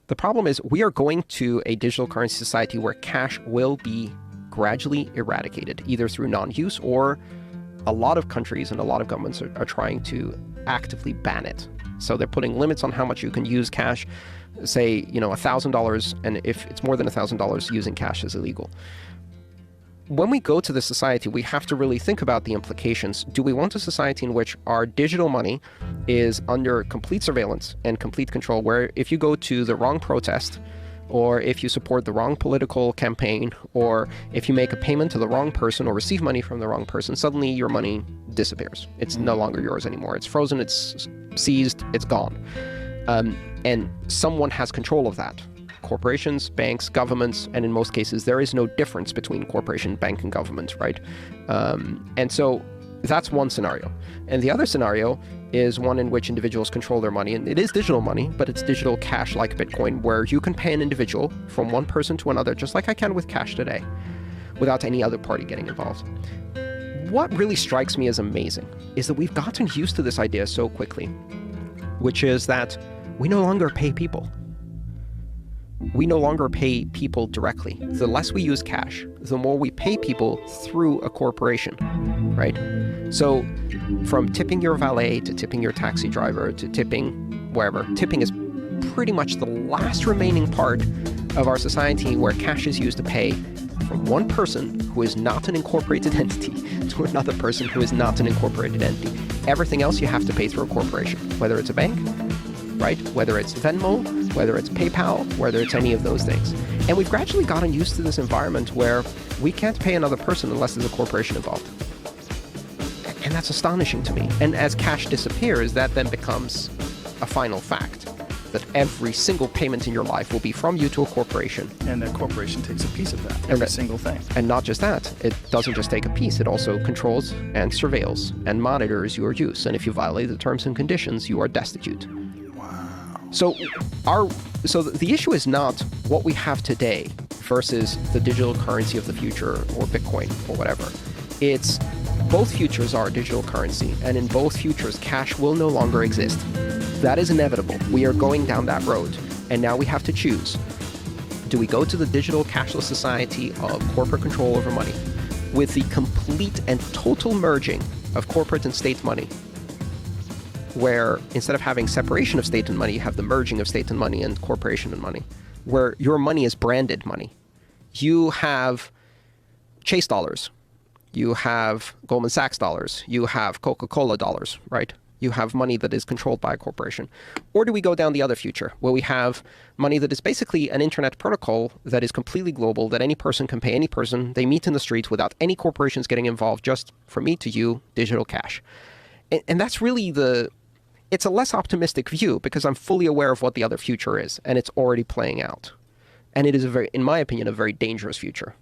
The problem is we are going to a digital currency society where cash will be gradually eradicated, either through non-use or a lot of countries and a lot of governments are trying to actively ban it. So they're putting limits on how much you can use cash. Say, $1,000, and if it's more than $1,000, using cash is illegal. When we go to this society, we have to really think about the implications. Do we want a society in which our digital money is under complete surveillance and complete control, where if you go to the wrong protest, or if you support the wrong political campaign, or if you make a payment to the wrong person or receive money from the wrong person, suddenly your money disappears. It's no longer yours anymore. It's frozen, it's seized, it's gone. And someone has control of that. Corporations, banks, governments, and in most cases, there is no difference between corporation, bank, and government, right? And so that's one scenario. And the other scenario is one in which individuals control their money. And it is digital money, but it's digital cash like Bitcoin, where you can pay an individual from one person to another, just like I can with cash today, without any other party getting involved. What really strikes me as amazing is that we've gotten used to this idea so quickly, which is that we no longer pay people. We no longer pay people directly. The less we use cash, the more we pay people through a corporation, right? So from tipping your valet to tipping your taxi driver to tipping wherever, tipping is pretty much the last remaining part of our society where cash is used to pay from one person who is not an incorporated entity to another person who is not an incorporated entity. Everything else you have to pay through a corporation, whether it's a bank, right? Whether it's Venmo, whether it's PayPal, whether it's any of those things. And we've gradually gotten used to this environment where we can't pay another person unless there's a corporation involved. And that's astonishing to me. And as cash disappears, that then becomes a final fact, that every single payment in your life will be from you to a corporation. And that corporation takes a piece of that, every single thing. And not just that, it doesn't just take a piece, it also controls and surveils and monitors your use. And if you violate the terms and conditions, you are destitute. So the issue is not what we have today versus the digital currency of the future or Bitcoin or whatever. It's both futures are digital currency, and in both futures, cash will no longer exist. That is inevitable. We are going down that road, and now we have to choose. Do we go to the digital cashless society of corporate control over money with the complete and total merging of corporate and state money, where instead of having separation of state and money, you have the merging of state and money and corporation and money, where your money is branded money. You have Chase dollars, you have Goldman Sachs dollars, you have Coca-Cola dollars, right? You have money that is controlled by a corporation. Or do we go down the other future, where we have money that is basically an internet protocol that is completely global, that any person can pay any person, they meet in the streets without any corporations getting involved, just from me to you, digital cash. And that's really it's a less optimistic view, because I'm fully aware of what the other future is, and it's already playing out. And it is in my opinion, a very dangerous future.